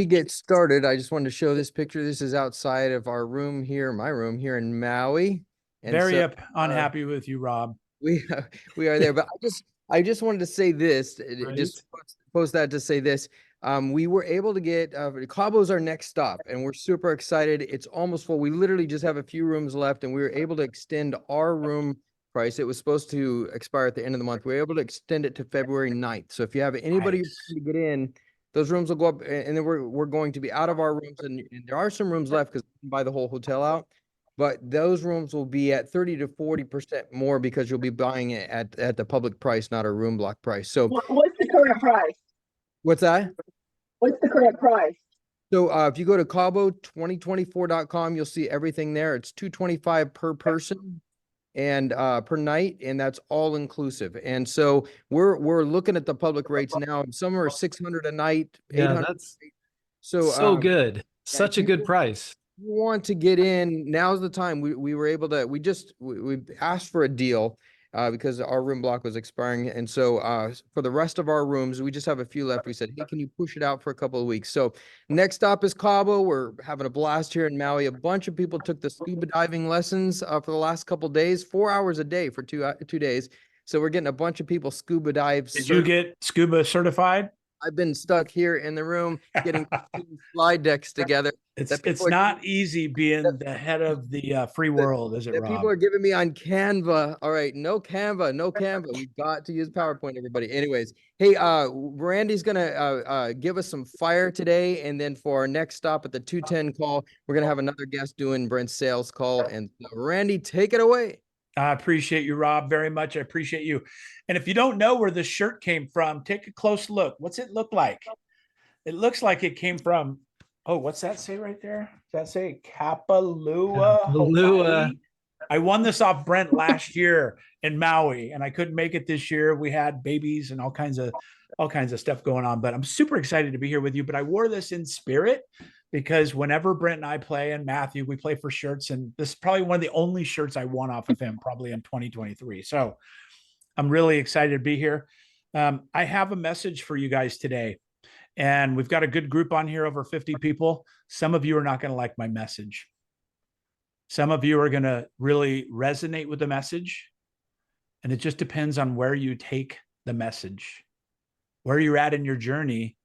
We get started, I just wanted to show this picture. This is outside of our room here, my room here in Maui. And Very so unhappy with you, Rob. we we are there, but I just wanted to say this, just Right? post that to say this. We were able to get Cabo's our next stop, and we're super excited. It's almost full. We literally just have a few rooms left, and we were able to extend our room price. It was supposed to expire at the end of the month. We were able to extend it to February 9th. So if you have anybody who's Nice. trying to get in, those rooms will go up, and then we're going to be out of our rooms, and there are some rooms left because we can buy the whole hotel out. But those rooms will be at 30 to 40% more because you'll be buying it at the public price, not a room block price. So What's the current price? what's that? What's the current price? So if you go to Cabo2024.com, you'll see everything there. It's $225 per person and per night, and that's all inclusive. And so we're looking at the public rates now, and some are 600 a night, Yeah, 800. that's So so good. yeah, Such a good price. you want to get in, now's the time. We were able to, we asked for a deal because our room block was expiring. And so for the rest of our rooms, we just have a few left. We said, hey, can you push it out for a couple of weeks? So next stop is Cabo. We're having a blast here in Maui. A bunch of people took the scuba diving lessons for the last couple of days, 4 hours a day for 2 days. So we're getting a bunch of people scuba dive. Did you get scuba certified? I've been stuck here in the room getting slide decks together. It's not easy being the head of the free world, is it, that Rob? people are giving me on Canva. All right, no Canva. We've got to use PowerPoint, everybody. Anyways, hey, Randy's gonna give us some fire today, and then for our next stop at the 210 call, we're gonna have another guest doing Brent's sales call. And Randy, take it away. I appreciate you, Rob, very much. I appreciate you. And if you don't know where this shirt came from, take a close look. What's it look like? It looks like it came from, oh, what's that say right there? Does that say Kapalua, Hawaii? I won this off Brent last year in Maui, and I couldn't make it this year. We had babies and all kinds of stuff going on, but I'm super excited to be here with you. But I wore this in spirit because whenever Brent and I play, and Matthew, we play for shirts, and this is probably one of the only shirts I won off of him probably in 2023. So I'm really excited to be here. I have a message for you guys today, and we've got a good group on here, over 50 people. Some of you are not going to like my message. Some of you are going to really resonate with the message, and it just depends on where you take the message, where you're at in your journey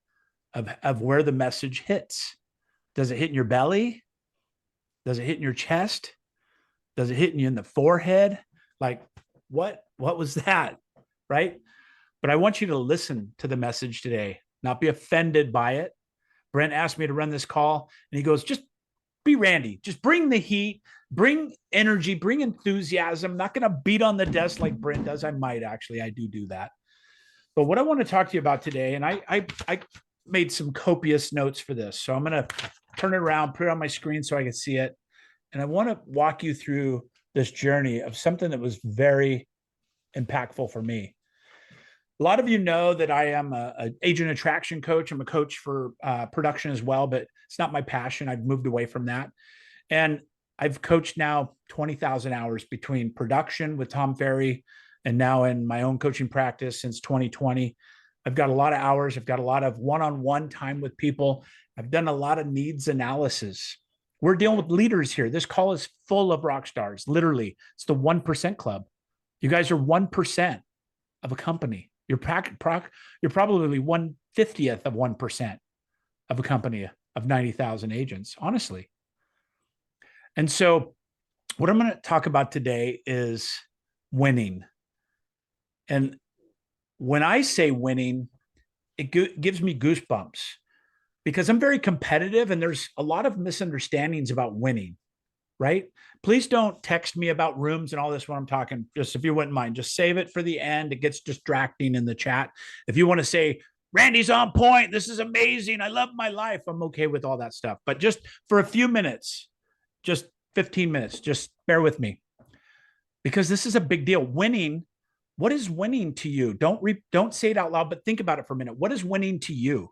of where the message hits. Does it hit in your belly? Does it hit in your chest? Does it hit you in the forehead? Like, what was that? Right? But I want you to listen to the message today, not be offended by it. Brent asked me to run this call, and he goes, just be Randy. Just bring the heat, bring energy, bring enthusiasm. I'm not going to beat on the desk like Brent does. I do that. But what I want to talk to you about today, and I made some copious notes for this. So I'm going to turn it around, put it on my screen so I can see it. And I want to walk you through this journey of something that was very impactful for me. A lot of you know that I am an agent attraction coach. I'm a coach for production as well, but it's not my passion. I've moved away from that. And I've coached now 20,000 hours between production with Tom Ferry and now in my own coaching practice since 2020. I've got a lot of hours. I've got a lot of one-on-one time with people. I've done a lot of needs analysis. We're dealing with leaders here. This call is full of rock stars. Literally, it's the 1% club. You guys are 1% of a company. You're probably 1/50th of 1% of a company of 90,000 agents, honestly. And so what I'm going to talk about today is winning. And when I say winning, it gives me goosebumps because I'm very competitive, and there's a lot of misunderstandings about winning, right? Please don't text me about rooms and all this when I'm talking. Just if you wouldn't mind, just save it for the end. It gets distracting in the chat. If you want to say, Randy's on point, this is amazing, I love my life, I'm okay with all that stuff. But just for a few minutes, just 15 minutes, just bear with me, because this is a big deal. Winning, what is winning to you? Don't say it out loud, but think about it for a minute. What is winning to you?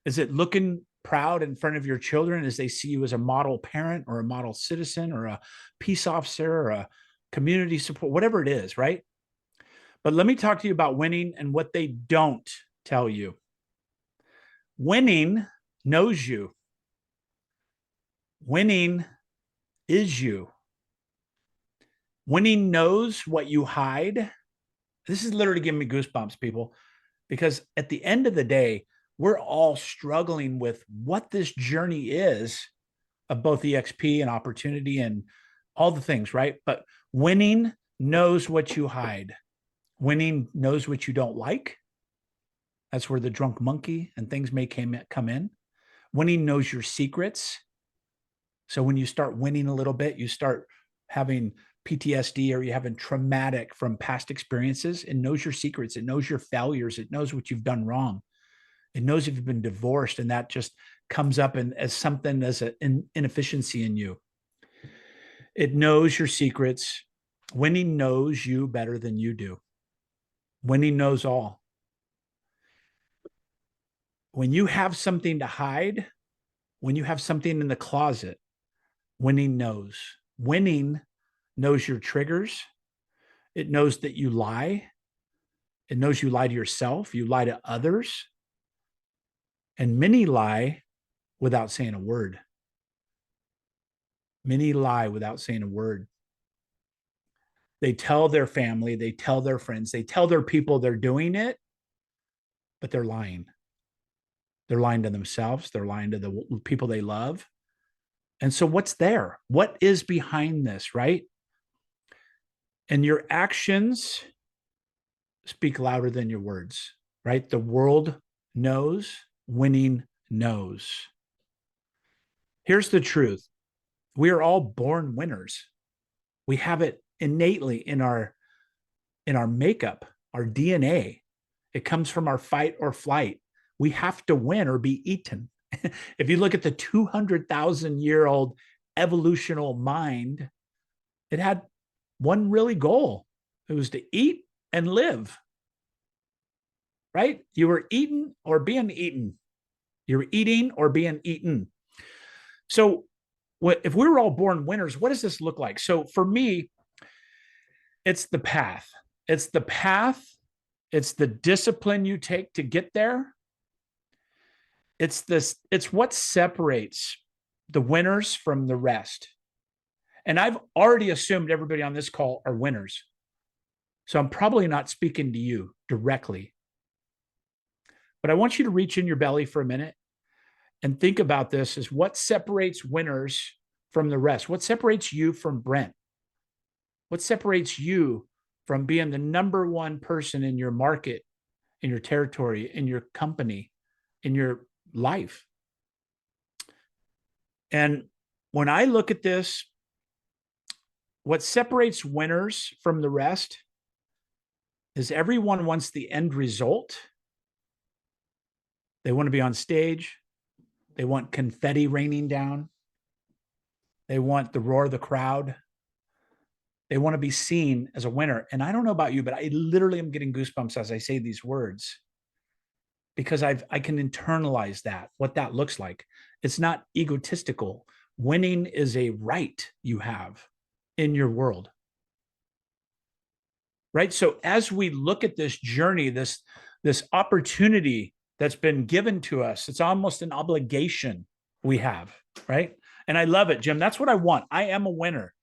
Is it looking proud in front of your children as they see you as a model parent or a model citizen or a peace officer or a community support, whatever it is, right? But let me talk to you about winning and what they don't tell you. Winning knows you. Winning is you. Winning knows what you hide. This is literally giving me goosebumps, people, because at the end of the day, we're all struggling with what this journey is of both EXP and opportunity and all the things, right? But winning knows what you hide. Winning knows what you don't like. That's where the drunk monkey and things may come in. Winning knows your secrets. So when you start winning a little bit, you start having PTSD or you're having traumatic from past experiences. It knows your secrets. It knows your failures. It knows what you've done wrong. It knows if you've been divorced, and that just comes up as something as an inefficiency in you. It knows your secrets. Winning knows you better than you do. Winning knows all. When you have something to hide, when you have something in the closet, winning knows. Winning knows your triggers. It knows that you lie. It knows you lie to yourself. You lie to others. And many lie without saying a word. Many lie without saying a word. They tell their family, they tell their friends, they tell their people they're doing it, but they're lying. They're lying to themselves. They're lying to the people they love. And so what's there? What is behind this, right? And your actions speak louder than your words, right? The world knows, winning knows. Here's the truth. We are all born winners. We have it innately in our makeup, our DNA. It comes from our fight or flight. We have to win or be eaten. If you look at the 200,000-year-old evolutional mind, it had one really goal. It was to eat and live, right? You were eaten or being eaten. You were eating or being eaten. So if we were all born winners, what does this look like? So for me, it's the path. It's the path. It's the discipline you take to get there. It's what separates the winners from the rest. And I've already assumed everybody on this call are winners. So I'm probably not speaking to you directly. But I want you to reach in your belly for a minute and think about this as what separates winners from the rest. What separates you from Brent? What separates you from being the number one person in your market, in your territory, in your company, in your life? And when I look at this, what separates winners from the rest is everyone wants the end result. They want to be on stage. They want confetti raining down. They want the roar of the crowd. They want to be seen as a winner. And I don't know about you, but I literally am getting goosebumps as I say these words because I can internalize that, what that looks like. It's not egotistical. Winning is a right you have in your world. Right? So as we look at this journey, this opportunity that's been given to us, it's almost an obligation we have, right? And I love it, Jim. That's what I want. I am a winner.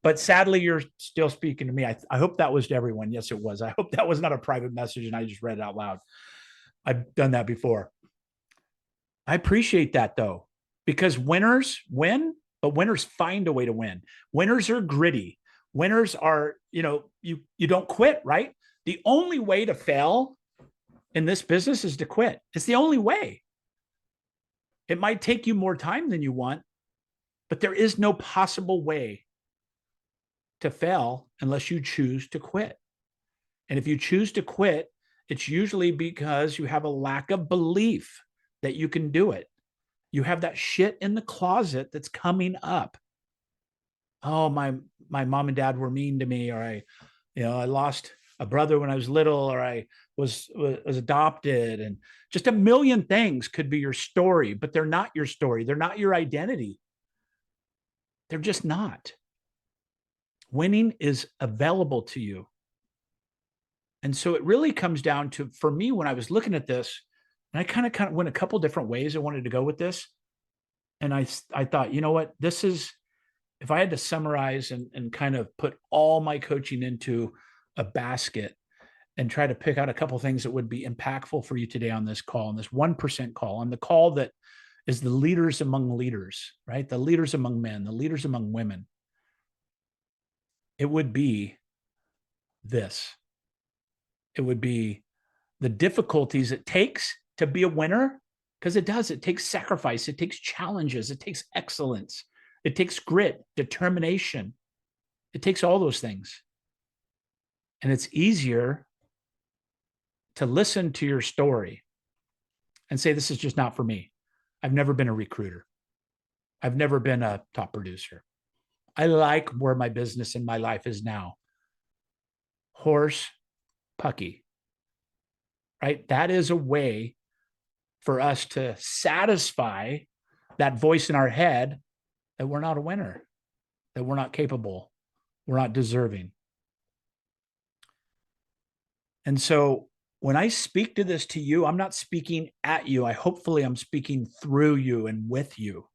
But sadly, you're still speaking to me. I hope that was to everyone. Yes, it was. I hope that was not a private message and I just read it out loud. I've done that before. I appreciate that, though, because winners win, but winners find a way to win. Winners are gritty. Winners are, you don't quit, right? The only way to fail in this business is to quit. It's the only way. It might take you more time than you want, but there is no possible way to fail unless you choose to quit. And if you choose to quit, it's usually because you have a lack of belief that you can do it. You have that shit in the closet that's coming up. Oh, my mom and dad were mean to me, or I lost a brother when I was little, or I was adopted, and just a million things could be your story, but they're not your story. They're not your identity. They're just not. Winning is available to you. And so it really comes down to, for me, when I was looking at this, And I kind of went a couple different ways I wanted to go with this. And I thought, you know what, this is, if I had to summarize and kind of put all my coaching into a basket and try to pick out a couple things that would be impactful for you today on this call, on this 1% call, on the call that is the leaders among leaders, right? The leaders among men, the leaders among women. It would be this. It would be the difficulties it takes to be a winner, because it does. It takes sacrifice. It takes challenges. It takes excellence. It takes grit, determination. It takes all those things. And it's easier to listen to your story and say, this is just not for me. I've never been a recruiter. I've never been a top producer. I like where my business and my life is now. Horse pucky, right? That is a way for us to satisfy that voice in our head that we're not a winner, that we're not capable, we're not deserving. And so when I speak to this to you, I'm not speaking at you. Hopefully I'm speaking through you and with you,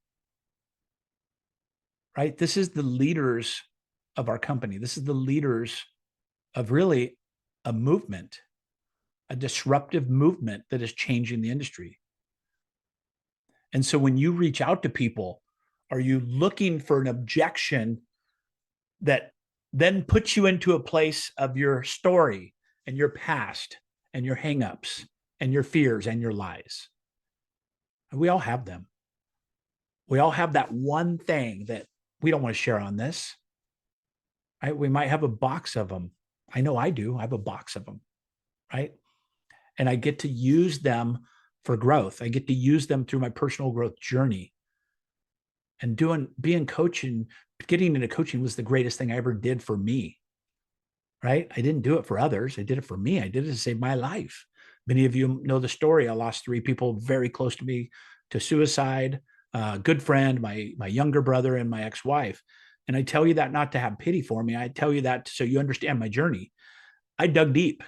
right? This is the leaders of our company. This is the leaders of really a movement, a disruptive movement that is changing the industry. And so when you reach out to people, are you looking for an objection that then puts you into a place of your story and your past and your hangups and your fears and your lies? And we all have them. We all have that one thing that we don't want to share on this, right? We might have a box of them. I know I do. I have a box of them, right? And I get to use them for growth. I get to use them through my personal growth journey. And being coaching, getting into coaching was the greatest thing I ever did for me, right? I didn't do it for others. I did it for me. I did it to save my life. Many of you know the story. I lost 3 people very close to me to suicide, a good friend, my younger brother, and my ex-wife. And I tell you that not to have pity for me. I tell you that so you understand my journey. I dug deep.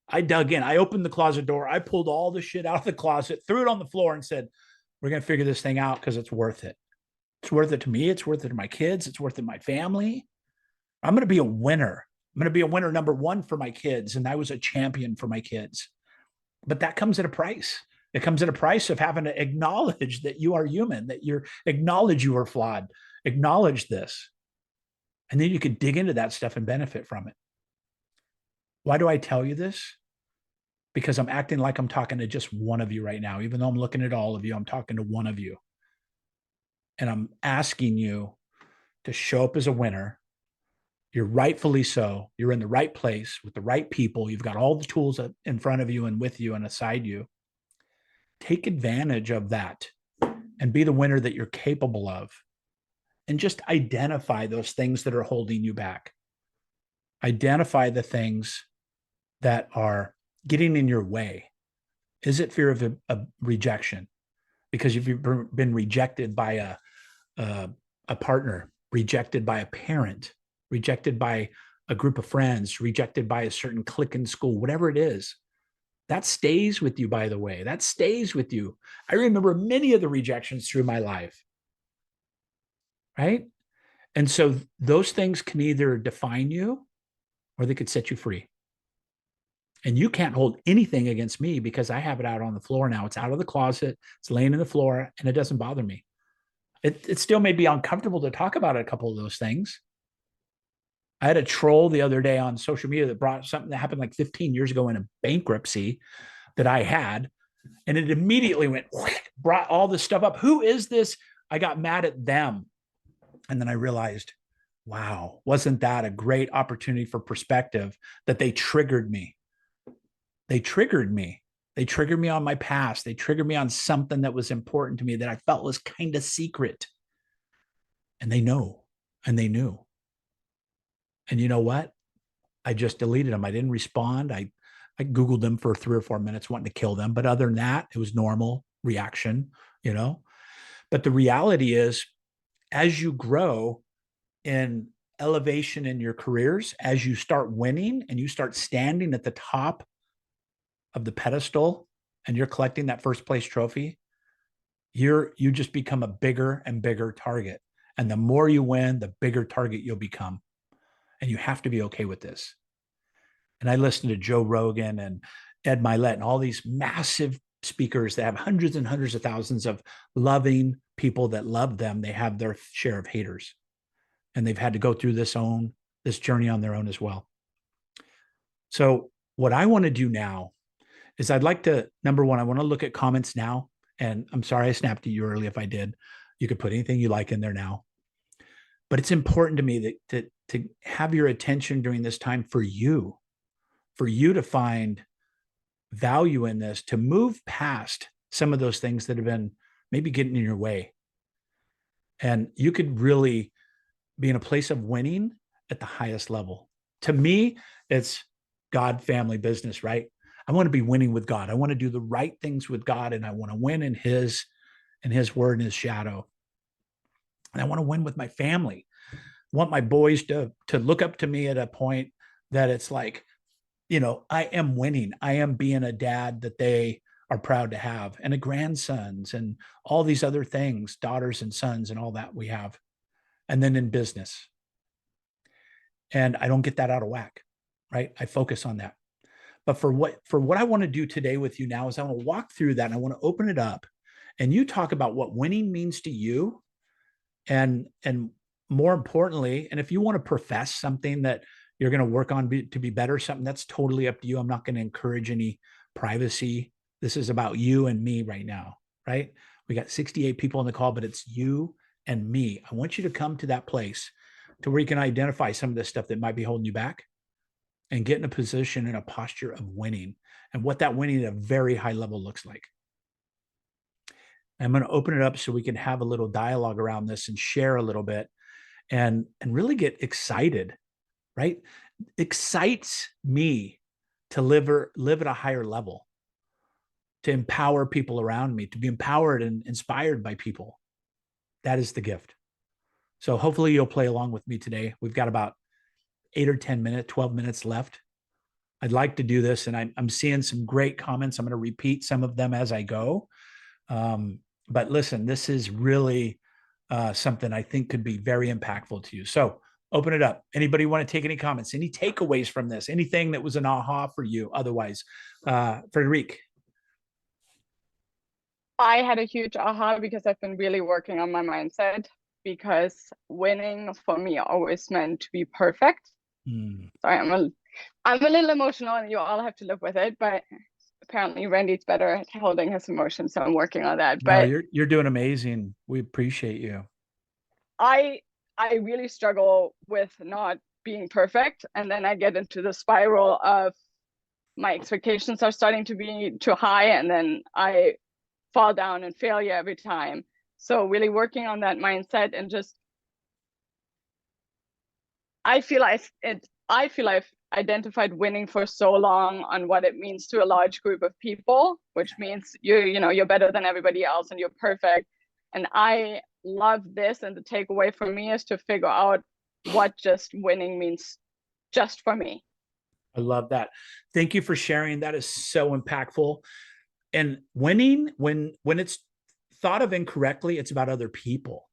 I dug in. I opened the closet door. I pulled all the shit out of the closet, threw it on the floor, and said, we're going to figure this thing out because it's worth it. It's worth it to me. It's worth it to my kids. It's worth it to my family. I'm going to be a winner. I'm going to be a winner number 1 for my kids. And I was a champion for my kids. But that comes at a price. It comes at a price of having to acknowledge that you are human, that you acknowledge you are flawed, acknowledge this. And then you can dig into that stuff and benefit from it. Why do I tell you this? Because I'm acting like I'm talking to just one of you right now. Even though I'm looking at all of you, I'm talking to one of you. And I'm asking you to show up as a winner. You're rightfully so. You're in the right place with the right people. You've got all the tools in front of you and with you and aside you. Take advantage of that and be the winner that you're capable of. And just identify those things that are holding you back. Identify the things that are getting in your way. Is it fear of a rejection? Because if you've been rejected by a partner, rejected by a parent, rejected by a group of friends, rejected by a certain clique in school, whatever it is, that stays with you, by the way. That stays with you. I remember many of the rejections through my life, right? And so those things can either define you or they could set you free. And you can't hold anything against me because I have it out on the floor now. It's out of the closet. It's laying in the floor and it doesn't bother me. It still may be uncomfortable to talk about a couple of those things. I had a troll the other day on social media that brought something that happened like 15 years ago in a bankruptcy that I had. And it immediately brought all this stuff up. Who is this? I got mad at them. And then I realized, wow, wasn't that a great opportunity for perspective that they triggered me? They triggered me. They triggered me on my past. They triggered me on something that was important to me that I felt was kind of secret. And they know, and they knew. And you know what? I just deleted them. I didn't respond. I Googled them for 3 or 4 minutes wanting to kill them. But other than that, it was normal reaction, you know? But the reality is, as you grow in elevation in your careers, as you start winning and you start standing at the top of the pedestal and you're collecting that first place trophy, you just become a bigger and bigger target. And the more you win, the bigger target you'll become. And you have to be okay with this. And I listened to Joe Rogan and Ed Milet and all these massive speakers that have hundreds and hundreds of thousands of loving people that love them. They have their share of haters, and they've had to go through this journey on their own as well. So what I want to do now is I'd like to, number one, I want to look at comments now. And I'm sorry I snapped at you early if I did. You could put anything you like in there now. But it's important to me that to have your attention during this time for you to find value in this, to move past some of those things that have been maybe getting in your way. And you could really be in a place of winning at the highest level. To me, it's God, family, business, right? I want to be winning with God. I want to do the right things with God, and I want to win in his word and his shadow. And I want to win with my family. I want my boys to look up to me at a point that it's like, I am winning. I am being a dad that they are proud to have, and a grandsons and all these other things, daughters and sons and all that we have. And then in business. And I don't get that out of whack, right? I focus on that. But for what I want to do today with you now is I want to walk through that, and I want to open it up, and you talk about what winning means to you. And more importantly, and if you want to profess something that you're going to work on to be better, something, that's totally up to you. I'm not going to encourage any privacy. This is about you and me right now, right? We got 68 people on the call, but it's you and me. I want you to come to that place to where you can identify some of the stuff that might be holding you back and get in a position, in a posture of winning, and what that winning at a very high level looks like. I'm going to open it up so we can have a little dialogue around this and share a little bit and really get excited, right? Excites me to live at a higher level, to empower people around me, to be empowered and inspired by people. That is the gift. So hopefully you'll play along with me today. We've got about 8 or 10 minutes, 12 minutes left. I'd like to do this, and I'm seeing some great comments. I'm going to repeat some of them as I go. But listen, this is really something I think could be very impactful to you. So open it up. Anybody want to take any comments, any takeaways from this, anything that was an aha for you? Otherwise, Frederic. I had a huge aha because I've been really working on my mindset, because winning for me always meant to be perfect. Sorry, I'm a little emotional, and you all have to live with it, but apparently Randy's better at holding his emotions, so I'm working on that. But no, you're doing amazing. We appreciate you. I really struggle with not being perfect, and then I get into the spiral of my expectations are starting to be too high, and then I fall down and failure every time. So really working on that mindset, and just I feel I've identified winning for so long on what it means to a large group of people, which means you're better than everybody else and you're perfect. And I love this, and the takeaway for me is to figure out what just winning means just for me. I love that. Thank you for sharing. That is so impactful. And winning, when it's thought of incorrectly, it's about other people,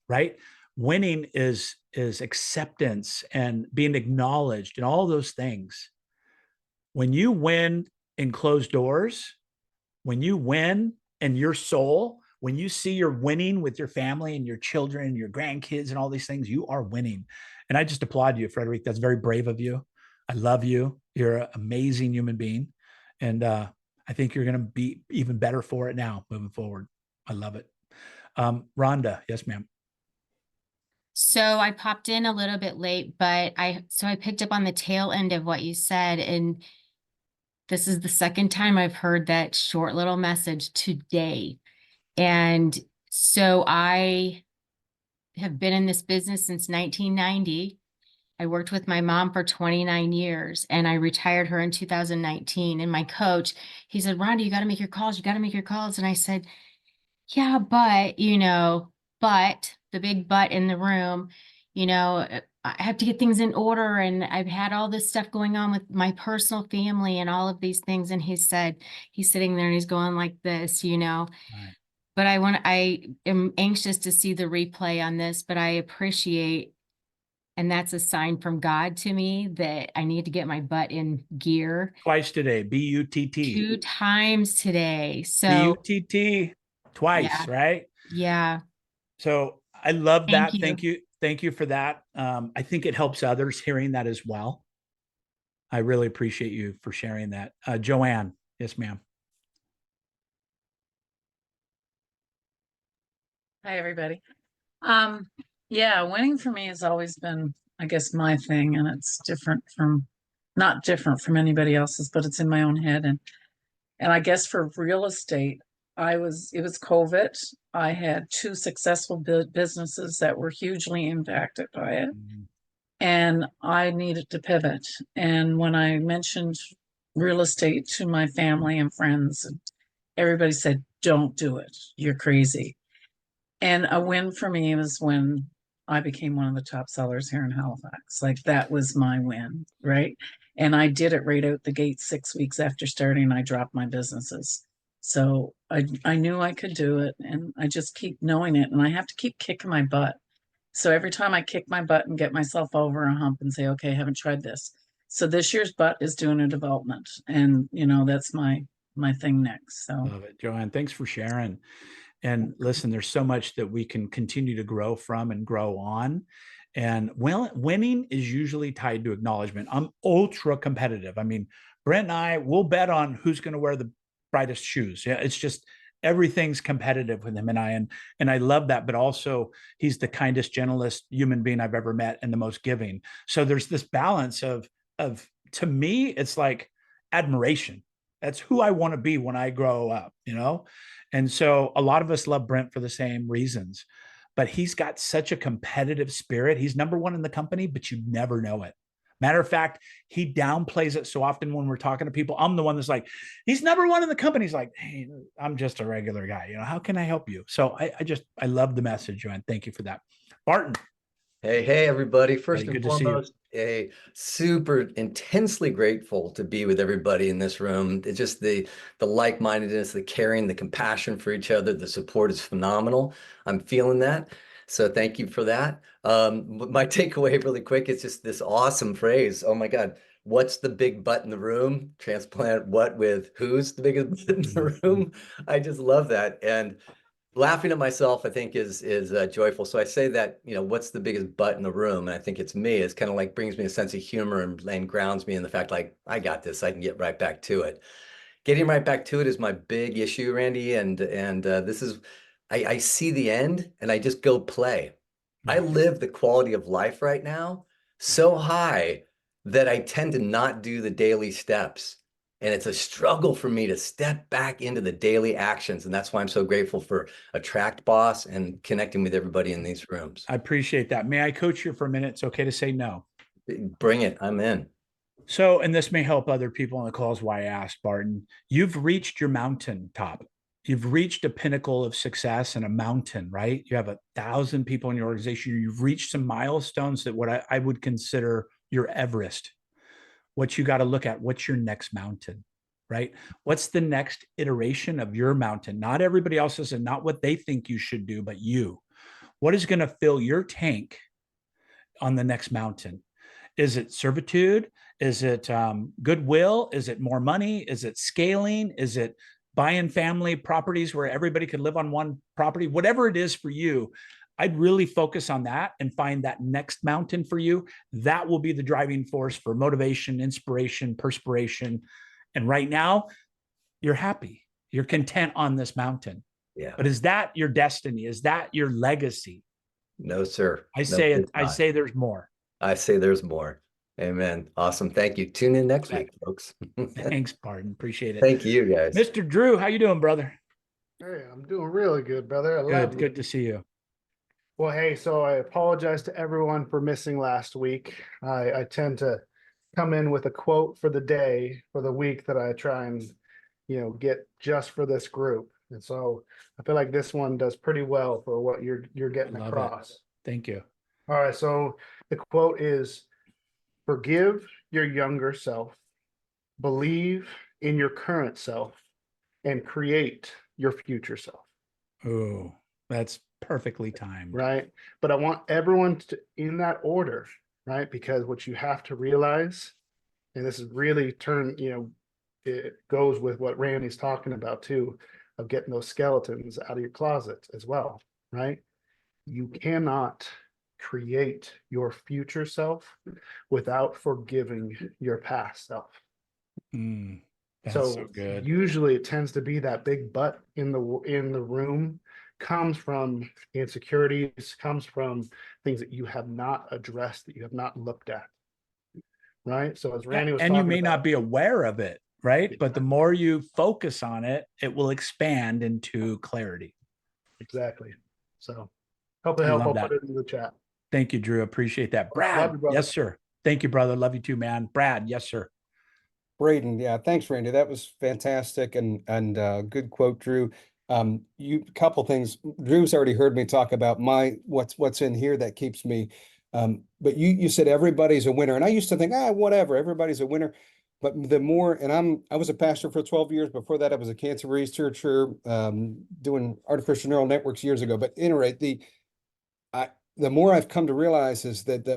right? Winning is acceptance and being acknowledged and all those things. When you win in closed doors, when you win in your soul, when you see you're winning with your family and your children and your grandkids and all these things, you are winning. And I just applaud you, Frederic. That's very brave of you. I love you. You're an amazing human being. And I think you're going to be even better for it now moving forward. I love it. Rhonda. Yes, ma'am. So I popped in a little bit late, but I picked up on the tail end of what you said. And this is the second time I've heard that short little message today. And so I have been in this business since 1990. I worked with my mom for 29 years, and I retired her in 2019. And my coach, he said, Rhonda, you got to make your calls. You got to make your calls. And I said, yeah, but, but the big but in the room, I have to get things in order, and I've had all this stuff going on with my personal family and all of these things. And he said, he's sitting there and he's going like this, Right. but I am anxious to see the replay on this, but I appreciate, and that's a sign from God to me that I need to get my butt in gear Twice today, B-U-T-T. 2 times today. So B-U-T-T twice, yeah, right? yeah. So I love Thank that. you. Thank you. Thank you for that. I think it helps others hearing that as well. I really appreciate you for sharing that. Joanne. Yes, ma'am. Hi, everybody. Yeah, winning for me has always been, I guess, my thing, and it's not different from anybody else's, but it's in my own head. And I guess for real estate, it was COVID. I had 2 successful businesses that were hugely impacted by it, and I needed to pivot. And when I mentioned real estate to my family and friends, everybody said, "Don't do it. You're crazy." And a win for me was when I became one of the top sellers here in Halifax. Like that was my win, right? And I did it right out the gate 6 weeks after starting. I dropped my businesses. So I knew I could do it, and I just keep knowing it, and I have to keep kicking my butt. So every time I kick my butt and get myself over a hump and say, okay, I haven't tried this. So this year's butt is doing a development, and that's my thing next. So Love it, Joanne. Thanks for sharing. And listen, there's so much that we can continue to grow from and grow on. And winning is usually tied to acknowledgement. I'm ultra competitive. I mean, Brent and I will bet on who's going to wear the brightest shoes. Yeah, it's just everything's competitive with him and I, and I love that. But also, he's the kindest, gentlest human being I've ever met, and the most giving. So there's this balance of to me, it's like admiration. That's who I want to be when I grow up, And so a lot of us love Brent for the same reasons, but he's got such a competitive spirit. He's number 1 in the company, but you never know it. Matter of fact, he downplays it so often when we're talking to people. I'm the one that's like, he's number 1 in the company. He's like, hey, I'm just a regular guy. How can I help you? So I love the message, Joanne. Thank you for that. Barton. Hey, everybody. First Hey, and good to see you. foremost, super intensely grateful to be with everybody in this room. It's just the like-mindedness, the caring, the compassion for each other, the support is phenomenal. I'm feeling that. So thank you for that. My takeaway really quick is just this awesome phrase. Oh my God. What's the big butt in the room? Transplant what with who's the biggest butt in the room? I just love that. And laughing at myself, I think is joyful. So I say that, what's the biggest butt in the room? And I think it's me. It's kind of like brings me a sense of humor and grounds me in the fact, like, I got this, I can get right back to it. Getting right back to it is my big issue, Randy. And this is, I see the end and I just go play. I live the quality of life right now so high that I tend to not do the daily steps. And it's a struggle for me to step back into the daily actions. And that's why I'm so grateful for Attract Boss and connecting with everybody in these rooms. I appreciate that. May I coach you for a minute? It's okay to say no. Bring it. I'm in. So, and this may help other people on the calls why I asked, Barton. You've reached your mountaintop. You've reached a pinnacle of success and a mountain, right? You have 1,000 people in your organization. You've reached some milestones that what I would consider your Everest. What you got to look at, what's your next mountain, right? What's the next iteration of your mountain? Not everybody else's and not what they think you should do, but you. What is going to fill your tank on the next mountain? Is it servitude? Is it goodwill? Is it more money? Is it scaling? Is it buying family properties where everybody could live on one property? Whatever it is for you, I'd really focus on that and find that next mountain for you. That will be the driving force for motivation, inspiration, perspiration. And right now, you're happy. You're content on this mountain. Yeah. But is that your destiny? Is that your legacy? No, sir. I say there's more. I say there's more. Amen. Awesome. Thank you. Tune in next week, folks. Thanks, Barton. Appreciate it. Thank you, guys. Mr. Drew, how you doing, brother? Hey, I'm doing really good, brother. I love Good to see you. Well, hey, so I apologize to everyone for missing last week. I tend to come in with a quote for the day, for the week that I try and, get just for this group. And so I feel like this one does pretty well for what you're getting Love it. across. Thank you. All right. So the quote is, forgive your younger self, believe in your current self, and create your future self. Oh, that's perfectly timed. Right. But I want everyone to, in that order, right? Because what you have to realize, and this is really it goes with what Randy's talking about too, of getting those skeletons out of your closet as well, right? You cannot create your future self without forgiving your past self. Mm, that's So so good. usually it tends to be that big butt in the room comes from insecurities, comes from things that you have not addressed, that you have not looked at. Right. So as Randy was And you talking may not about, be aware of it, right? But the more you focus on it, it will expand into clarity. exactly. So hope it I help. love I'll that. put it in the chat. Thank you, Drew. Appreciate that. Love Brad, you, brother. yes, sir. Thank you, brother. Love you too, man. Brad, yes, sir. Braden, yeah, thanks, Randy. That was fantastic and good quote, Drew. You couple things. Drew's already heard me talk about what's in here that keeps me. But you said everybody's a winner, and I used to think, whatever, everybody's a winner. But the more, and I was a pastor for 12 years. Before that, I was a cancer researcher, doing artificial neural networks years ago. But at any rate, the more I've come to realize is that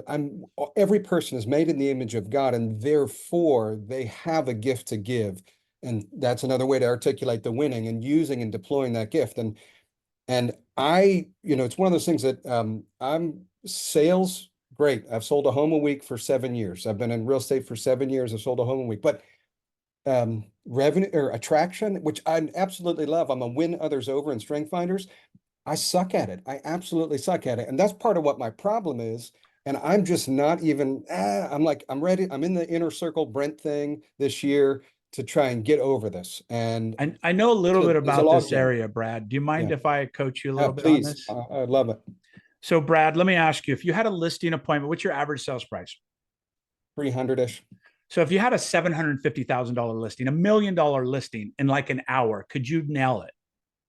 every person is made in the image of God, and therefore they have a gift to give. And that's another way to articulate the winning and using and deploying that gift. And it's one of those things that I'm sales, great. I've sold a home a week for 7 years. I've been in real estate for 7 years. I've sold a home a week, but revenue or attraction, which I absolutely love. I'm a win others over in Strength Finders. I suck at it. I absolutely suck at it. And that's part of what my problem is. And I'm just not even, I'm ready. I'm in the inner circle Brent thing this year to try and get over this. And I know a little bit there's a about this logjam. area, Brad. Do you mind Yeah. if I coach you a little bit on Please. this? I love it. So, Brad, let me ask you, if you had a listing appointment, what's your average sales price? 300-ish. So if you had a $750,000 listing, $1 million listing in like an hour, could you nail it?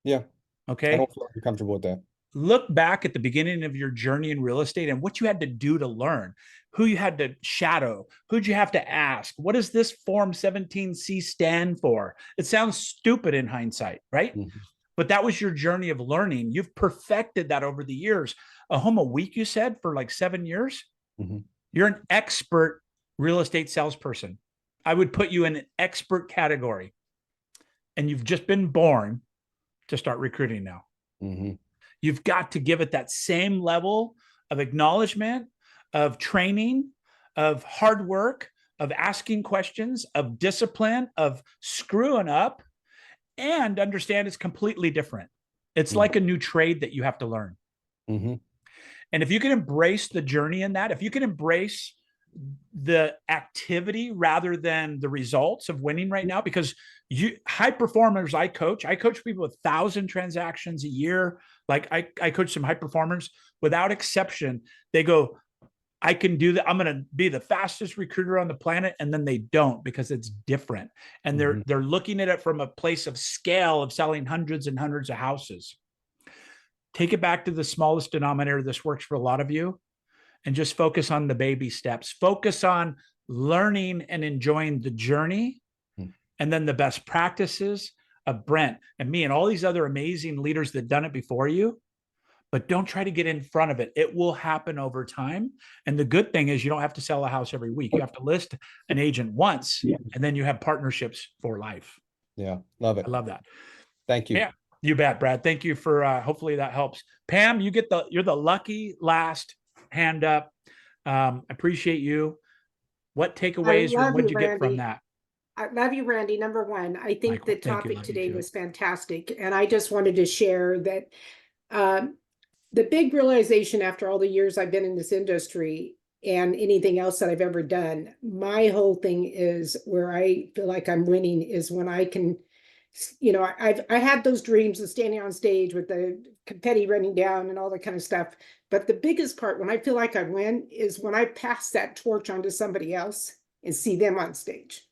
Yeah. Okay. I don't feel comfortable with that. Look back at the beginning of your journey in real estate and what you had to do to learn, who you had to shadow, who'd you have to ask? What does this Form 17C stand for? It sounds stupid in hindsight, right? Mm-hmm. But that was your journey of learning. You've perfected that over the years. A home a week, you said, for like 7 years? Mm-hmm. You're an expert real estate salesperson. I would put you in an expert category. And you've just been born to start recruiting now. Mm-hmm. You've got to give it that same level of acknowledgement, of training, of hard work, of asking questions, of discipline, of screwing up, and understand it's completely different. It's Mm-hmm. like a new trade that you have to learn. Mm-hmm. And if you can embrace the journey in that, if you can embrace the activity rather than the results of winning right now, because high performers I coach people with 1,000 transactions a year. Like I coach some high performers without exception. They go, I can do that. I'm going to be the fastest recruiter on the planet. And then they don't, because it's different. And they're looking at it from a place of scale of selling hundreds and hundreds of houses. Take it back to the smallest denominator. This works for a lot of you. And just focus on the baby steps. Focus on learning and enjoying the journey. And then the best practices of Brent and me and all these other amazing leaders that done it before you. But don't try to get in front of it. It will happen over time. And the good thing is you don't have to sell a house every week. You have to list an agent once, and then you have partnerships for life. Yeah, love it. I love that. Thank you. Yeah, you bet, Brad. Thank you for hopefully that helps. Pam, you're the lucky last hand up. Appreciate you. What takeaways or what'd you get from that? I love you, Randy. Number one, I think Michael, the thank you. topic Love you today too. was fantastic. And I just wanted to share that the big realization after all the years I've been in this industry and anything else that I've ever done, my whole thing is where I feel like I'm winning is when I can, I had those dreams of standing on stage with the confetti running down and all that kind of stuff. But the biggest part when I feel like I win is when I pass that torch on to somebody else and see them on stage.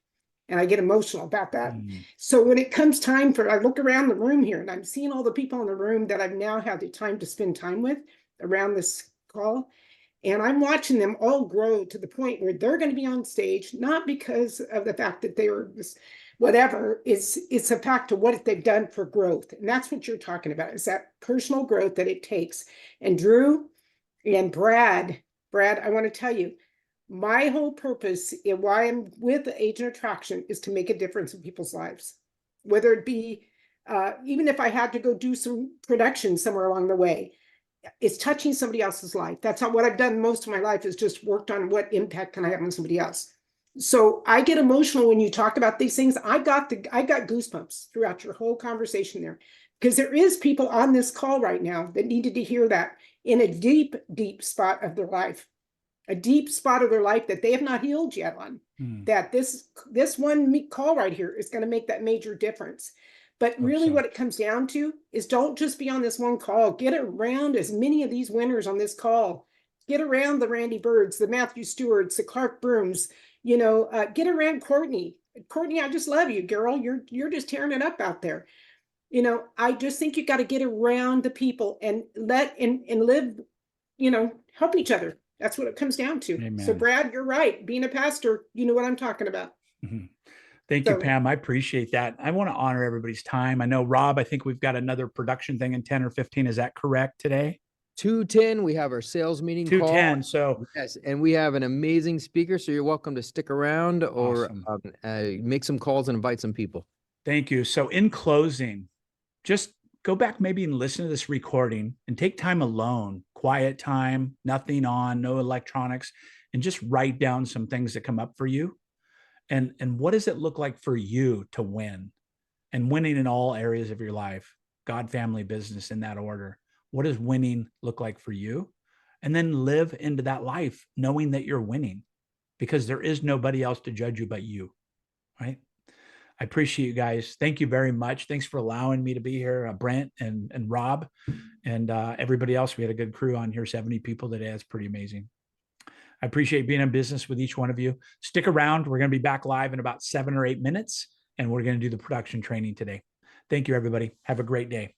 And I get emotional about that. So when it comes time I look around the room here and I'm seeing all the people in the room that I've now had the time to spend time with around this call. And I'm watching them all grow to the point where they're going to be on stage, not because of the fact that they were just whatever, it's a fact of what they've done for growth. And that's what you're talking about, is that personal growth that it takes. And Drew and Brad, I want to tell you, my whole purpose and why I'm with Agent Attraction is to make a difference in people's lives, whether it be even if I had to go do some production somewhere along the way, it's touching somebody else's life. That's not what I've done most of my life, is just worked on what impact can I have on somebody else. So I get emotional when you talk about these things. I got goosebumps throughout your whole conversation there, because there is people on this call right now that needed to hear that in a deep, deep spot of their life, a deep spot of their life that they have not healed yet on. That this one call right here is going to make that major difference. But really what it comes down to is, don't just be on this one call. Get around as many of these winners on this call. Get around the Randy Birds, the Matthew Stewarts, the Clark Brooms, get around Courtney. Courtney, I just love you, girl. You're just tearing it up out there. I just think you got to get around the people and live, help each other. That's what it comes down to. Amen. So Brad, you're right. Being a pastor, you know what I'm talking about. Thank you, Pam. I appreciate that. I want to honor everybody's time. I know, Rob, I think we've got another production thing in 10 or 15. Is that correct today? 2:10, we have our sales meeting call. 2:10. So yes, and we have an amazing speaker, so you're welcome to stick around or Awesome. make some calls and invite some people. Thank you. So in closing, just go back maybe and listen to this recording and take time alone, quiet time, nothing on, no electronics, and just write down some things that come up for you. And what does it look like for you to win, and winning in all areas of your life, God, family, business, in that order? What does winning look like for you? And then live into that life knowing that you're winning, because there is nobody else to judge you but you, right? I appreciate you guys. Thank you very much. Thanks for allowing me to be here, Brent and Rob, and everybody else. We had a good crew on here, 70 people today. That's pretty amazing. I appreciate being in business with each one of you. Stick around. We're going to be back live in about 7 or 8 minutes, and we're going to do the production training today. Thank you, everybody. Have a great day.